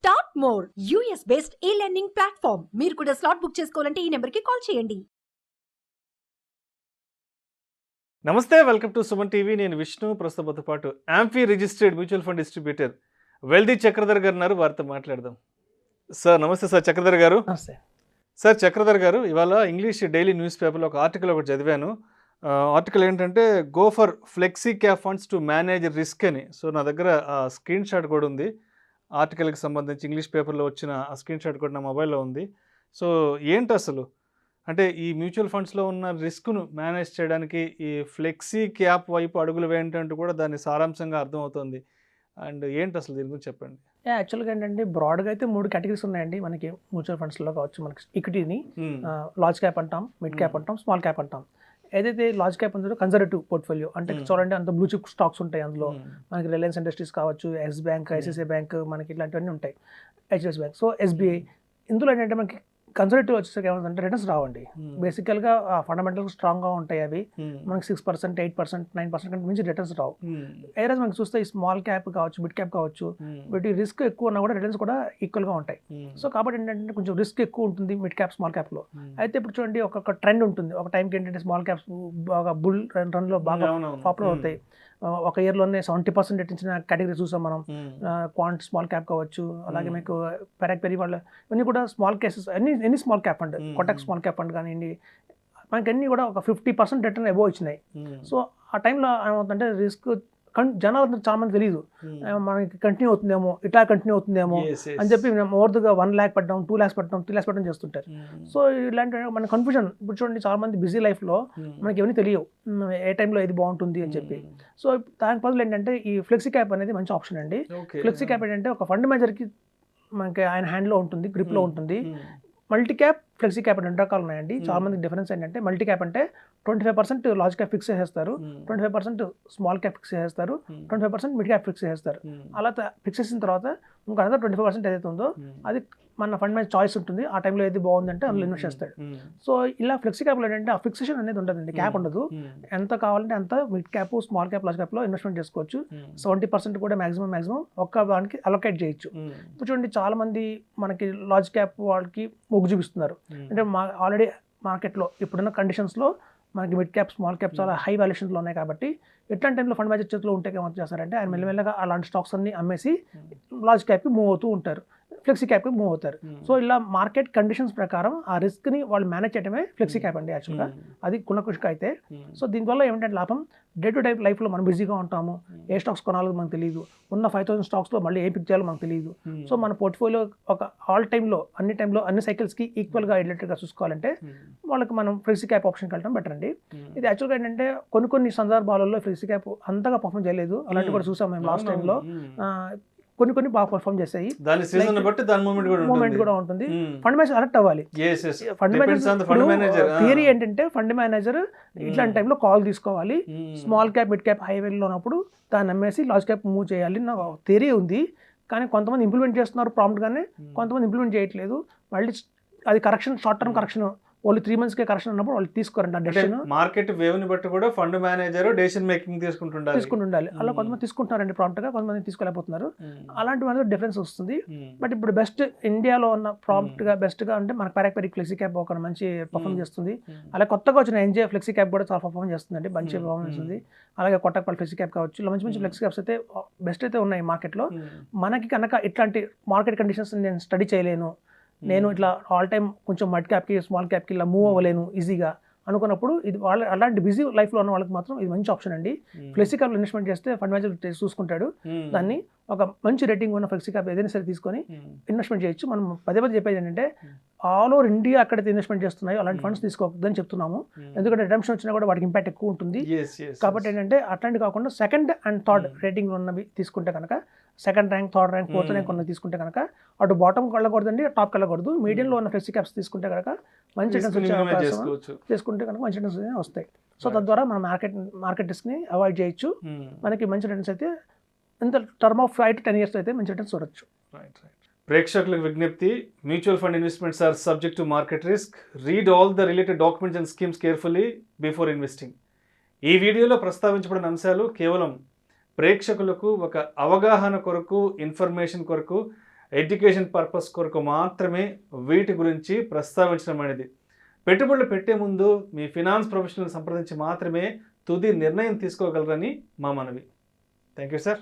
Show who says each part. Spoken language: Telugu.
Speaker 1: టాప్ మోర్ యూఎస్ బేస్డ్ ఈ లెర్నింగ్ ప్లాట్ఫామ్. మీరు కూడా స్లాట్ బుక్ చేసుకోవాలంటే ఈ నెంబర్కి కాల్ చేయండి.
Speaker 2: నమస్తే, వెల్కమ్ టు సుమన్ టీవీ. నేను విష్ణు. ప్రస్తుతంతో పాటు amphi registered mutual fund distributor wealthy Chakradhar గారు ఉన్నారు. వారితో మాట్లాడదాం. సార్ నమస్తే. సార్ చక్రధర్ గారు.
Speaker 3: నమస్తే
Speaker 2: సార్ చక్రధర్ గారు, ఇవాళ ఇంగ్లీష్ డైలీ న్యూస్ పేపర్లో ఒక ఆర్టికల్ ఒకటి చదివాను. ఆర్టికల్ ఏంటంటే go for flexi cap funds to manage risk అని. సో నా దగ్గర స్క్రీన్ షాట్ కూడా ఉంది. ఆర్టికల్కి సంబంధించి ఇంగ్లీష్ పేపర్లో వచ్చిన ఆ స్క్రీన్ షాట్ కూడా నా మొబైల్లో ఉంది. సో ఏంటి అసలు అంటే ఈ మ్యూచువల్ ఫండ్స్లో ఉన్న రిస్క్ను మేనేజ్ చేయడానికి ఈ ఫ్లెక్సీ క్యాప్ వైపు అడుగులు వేయంటంటూ కూడా దాని సారాంశంగా అర్థమవుతుంది. అండ్ ఏంటి అసలు దీని గురించి చెప్పండి.
Speaker 3: యాక్చువల్గా ఏంటంటే బ్రాడ్గా అయితే 3 కేటగిరీస్ ఉన్నాయండి మనకి మ్యూచువల్ ఫండ్స్లో కావచ్చు. మనకి ఈక్విటీని లార్జ్ క్యాప్ అంటాం, మిడ్ క్యాప్ అంటాం, స్మాల్ క్యాప్ అంటాం. ఏదైతే లార్జ్ క్యాప్ ఉందో కన్జర్వేటివ్ పోర్ట్ఫోలియో అంటే చూడండి అంత బ్లూ చిప్ స్టాక్స్ ఉంటాయి అందులో. మనకి రిలయన్స్ ఇండస్ట్రీస్ కావచ్చు, ఎస్ బ్యాంక్, ఐసిఐసిఐ బ్యాంక్, మనకి ఇట్లాంటివన్నీ ఉంటాయి, హెచ్డిఎఫ్సి బ్యాంక్, సో ఎస్బీఐ. ఇందులో ఏంటంటే మనకి కన్జర్వేటివ్ వచ్చేసరికి ఏమంటే రిటర్న్స్ రావండి. బేసికల్గా ఫండమెంటల్ స్ట్రాంగ్గా ఉంటాయి అవి. మనకి 6%, 8%, 9% కంటే మించి రిటర్న్స్ రావు. ఏదైనా మనకి చూస్తే ఈ స్మాల్ క్యాప్ కావచ్చు, మిడ్ క్యాప్ కావచ్చు, వీటి రిస్క్ ఎక్కువ ఉన్నా కూడా రిటర్న్స్ కూడా ఈక్వల్గా ఉంటాయి. సో కాబట్టి ఏంటంటే కొంచెం రిస్క్ ఎక్కువ ఉంటుంది మిడ్ క్యాప్, స్మాల్ క్యాప్లో. అయితే ఇప్పుడు చూడండి ఒక ట్రెండ్ ఉంటుంది. ఒక టైంకి ఏంటంటే స్మాల్ క్యాప్స్ బాగా బుల్ రన్లో బాగా పాపులర్ అవుతాయి. ఒక ఇయర్లోనే 70% రిటర్న్స్ కేటగిరీ చూసాం మనం. క్వాంట్ స్మాల్ క్యాప్ కావచ్చు, అలాగే మీకు పెరాక్ పెరి వాళ్ళ ఇవన్నీ కూడా స్మాల్ కేసెస్. ఎన్ని small cap fund, Kotak small cap fund కానివ్వండి, మనకి అన్నీ కూడా ఒక 50% రిటర్న్ అబోవ్ వచ్చినాయి. సో ఆ టైంలో ఏమవుతుందంటే రిస్క్ జనాలు చాలా మంది తెలియదు, మనకి కంటిన్యూ అవుతుందేమో, ఇట్లా కంటిన్యూ అవుతుందేమో అని చెప్పి మోర్దుగా 1 lakh పెట్టడం, 2 lakhs పెట్టడం, 3 lakhs పెట్టడం చేస్తుంటారు. సో ఇలాంటి మన కన్ఫ్యూజన్. ఇప్పుడు చూడండి చాలా మంది బిజీ లైఫ్లో మనకి ఏమీ తెలియవు ఏ టైంలో ఏది బాగుంటుంది అని చెప్పి. సో దానికి బదులు ఏంటంటే ఈ ఫ్లెక్సీ క్యాప్ అనేది మంచి ఆప్షన్ అండి. ఫ్లెక్సీ క్యాప్ ఏంటంటే ఒక ఫండ్ మేనేజర్కి మనకి ఆయన హ్యాండ్లో ఉంటుంది, గ్రిప్లో ఉంటుంది. మల్టీ క్యాప్, ఫ్లెక్సీ క్యాప్ 2 రకాలు ఉన్నాయండి. చాలా మందికి డిఫరెన్స్ ఏంటంటే మల్టీ క్యాప్ అంటే 25% లార్జ్ క్యాప్ ఫిక్స్ చేసేస్తారు, 25% స్మాల్ క్యాప్ ఫిక్స్ చేసేస్తారు, 25% మిడ్ క్యాప్ ఫిక్స్ చేస్తారు. అలా ఫిక్స్ చేసిన తర్వాత ఇంకా అదే 25% ఏదైతే ఉందో అది మన ఫండ్ మీద చాయిస్ ఉంటుంది. ఆ టైంలో ఏది బాగుందంటే అందులో ఇన్వెస్ట్ చేస్తాడు. సో ఇలా ఫ్లెక్సీ క్యాప్లో ఏంటంటే ఆ ఫిక్సేషన్ అనేది ఉండదండి, క్యాప్ ఉండదు. ఎంత కావాలంటే అంత mid cap, small cap, large క్యాప్లో ఇన్వెస్ట్మెంట్ చేసుకోవచ్చు. 70% కూడా మాక్సిమం ఒక్క దానికి అలొకేట్ చేయొచ్చు. ఇప్పుడు చూడండి చాలా మంది మనకి లార్జ్ క్యాప్ వాళ్ళకి మొగ్గు చూపిస్తున్నారు. అంటే ఆల్రెడీ మార్కెట్లో ఇప్పుడున్న కండిషన్స్లో మనకి మిడ్ క్యాప్, స్మాల్ క్యాప్ చాలా హై వాల్యుయేషన్స్లో ఉన్నాయి. కాబట్టి ఎట్లాంటి టైంలో ఫండ్ మేనేజర్ చేతిలో ఉంటే ఏమవుతుంది చేస్తారంటే ఆయన మెల్లమెల్లగా అలాంటి స్టాక్స్ అన్ని అమ్మేసి లార్జ్ క్యాప్కి మూవ్ అవుతూ ఉంటారు, ఫ్లెక్సీ క్యాప్కి మూవ్ అవుతారు. సో ఇలా మార్కెట్ కండిషన్స్ ప్రకారం ఆ రిస్క్ని వాళ్ళు మేనేజ్ చేయడమే ఫ్లెక్సీ క్యాప్ అండి యాక్చువల్గా. అది కులకృషిక అయితే. సో దీనివల్ల ఏమిటంటే లాభం, డే టు డే లైఫ్లో మనం బిజీగా ఉంటాము, ఏ స్టాక్స్ కొనాలో మనకు తెలియదు, ఉన్న 5000 స్టాక్స్లో మళ్ళీ ఏ పిక్ చేయాలో మనకు తెలియదు. సో మన పోర్ట్ఫోలియో ఒక ఆల్ టైంలో అన్ని సైకిల్స్కి ఈక్వల్గా రిలేటెడ్గా చూసుకోవాలంటే వాళ్ళకి మనం ఫ్లెక్సీ క్యాప్ ఆప్షన్కి వెళ్ళడం బెటర్ అండి. ఇది యాక్చువల్గా ఏంటంటే కొన్ని సందర్భాలలో ఫ్లెక్సీ క్యాప్ అంతగా పర్ఫామ్ చేయలేదు. అలాంటివి కూడా చూసాం మేము లాస్ట్ టైంలో. కొన్ని బాగా పర్ఫామ్ చేస్తాయి, మూమెంట్ కూడా ఉంటుంది. ఫండ్ మేనేజర్ అలర్ట్ అవ్వాలి. ఫండ్ మేనేజర్ థియరీ ఏంటంటే ఫండ్ మేనేజర్ ఇట్లాంటి టైంలో కాల్ తీసుకోవాలి. స్మాల్ క్యాప్, మిడ్ క్యాప్ హైవేలో ఉన్నప్పుడు దాన్ని అమ్మేసి లార్జ్ క్యాప్ మూవ్ చేయాలి నా థియరీ ఉంది. కానీ కొంతమంది ఇంప్లిమెంట్ చేస్తున్నారు ప్రాంప్ట్గానే, కొంతమంది ఇంప్లిమెంట్ చేయట్లేదు. మళ్ళీ అది correction, short term correction, only 3 monthsకే కరెక్షన్ ఉన్నప్పుడు వాళ్ళు తీసుకోరండి ఆ డెసిషన్.
Speaker 2: మార్కెట్ వేవ్ని బట్టి కూడా ఫండ్ మేనేజర్ డెసిషన్ మేకింగ్ తీసుకుంటుండాలి. అలా కొంతమంది తీసుకుంటున్నారండి ప్రాంప్ట్గా, కొంతమంది తీసుకోలేకపోతున్నారు. అలాంటి మనకు డిఫరెన్స్ వస్తుంది. బట్ ఇప్పుడు బెస్ట్ ఇండియాలో ఉన్న ప్రాంప్ట్గా బెస్ట్గా అంటే మనకు పెరాక్ పెరి ఫ్లెక్సీ క్యాప్ ఒక మంచి పర్ఫామ్ చేస్తుంది. అలాగే కొత్తగా వచ్చిన ఎన్జే ఫ్లెక్సీ క్యాప్ కూడా చాలా పర్ఫామ్ చేస్తుందండి, మంచి పర్ఫార్మెన్స్ ఉంది. అలాగే కొట్టక్ ఫ్లెక్సీ క్యాప్ కావచ్చు, ఇలా మంచి ఫ్లెక్సీ క్యాప్స్ అయితే బెస్ట్ అయితే ఉన్నాయి మార్కెట్లో. మనకి కనుక ఇట్లాంటి మార్కెట్ కండిషన్స్ నేను స్టడీ చేయలేను, నేను ఇట్లా ఆల్ టైమ్ కొంచెం మిడ్ క్యాప్కి, స్మాల్ క్యాప్కి ఇలా మూవ్ అవ్వలేను ఈజీగా అనుకున్నప్పుడు ఇది వాళ్ళ అలాంటి బిజీ లైఫ్లో ఉన్న వాళ్ళకి మాత్రం ఇది మంచి ఆప్షన్ అండి. ఫ్లెక్సీ క్యాప్లో ఇన్వెస్ట్మెంట్ చేస్తే ఫండ్ మేనేజర్ చూసుకుంటాడు. దాన్ని ఒక మంచి రేటింగ్ ఉన్న ఫ్లెక్సీ క్యాప్ ఏదైనా సరే తీసుకొని ఇన్వెస్ట్మెంట్ చేయొచ్చు. మనం పదే చెప్పేది ఏంటంటే ఆల్ ఓవర్ ఇండియా అక్కడైతే ఇన్వెస్ట్మెంట్ చేస్తున్నాయో అలాంటి ఫండ్స్ తీసుకోవద్దని చెప్తున్నాము. ఎందుకంటే రిడెంప్షన్ వచ్చినా కూడా వాటికి ఇంపాక్ట్ ఎక్కువ ఉంటుంది. కాబట్టి ఏంటంటే అట్లాంటి కాకుండా 2nd and 3rd రేటింగ్ ఉన్నవి తీసుకుంటే కనుక, 2nd rank, 3rd rank, 4th rank ఉన్నవి తీసుకుంటే కనుక అటు బాటమ్ వెళ్ళకూడదండి, టాప్ వెళ్ళకూడదు. మీడియంలో ఉన్న ఫ్లెక్సీ క్యాప్స్ తీసుకుంటే కనుక మంచి రిటర్న్స్ వచ్చే అవకాశం చేసుకుంటే కనుక మంచి రిటర్న్స్ వస్తాయి. సో తద్వారా మనం మార్కెట్ రిస్క్ని అవాయిడ్ చేయొచ్చు. మనకి మంచి రిటర్న్స్ అయితే ఇంత టర్మ్ ఆఫ్ 5 to 10 years అయితే మంచి రిటర్న్స్ చూడొచ్చు. ప్రేక్షకులకు విజ్ఞప్తి, mutual fund investments are subject to market risk. Read all the related documents and schemes carefully before investing. ఈ వీడియోలో ప్రస్తావించబడిన అంశాలు కేవలం ప్రేక్షకులకు ఒక అవగాహన కొరకు, ఇన్ఫర్మేషన్ కొరకు
Speaker 4: ఎడ్యుకేషన్ పర్పస్ కొరకు మాత్రమే వీటి గురించి ప్రస్తావించడం అనేది. పెట్టుబడులు పెట్టే ముందు మీ ఫినాన్స్ ప్రొఫెషనల్ సంప్రదించి మాత్రమే తుది నిర్ణయం తీసుకోగలరని మా మనవి. Thank you sir.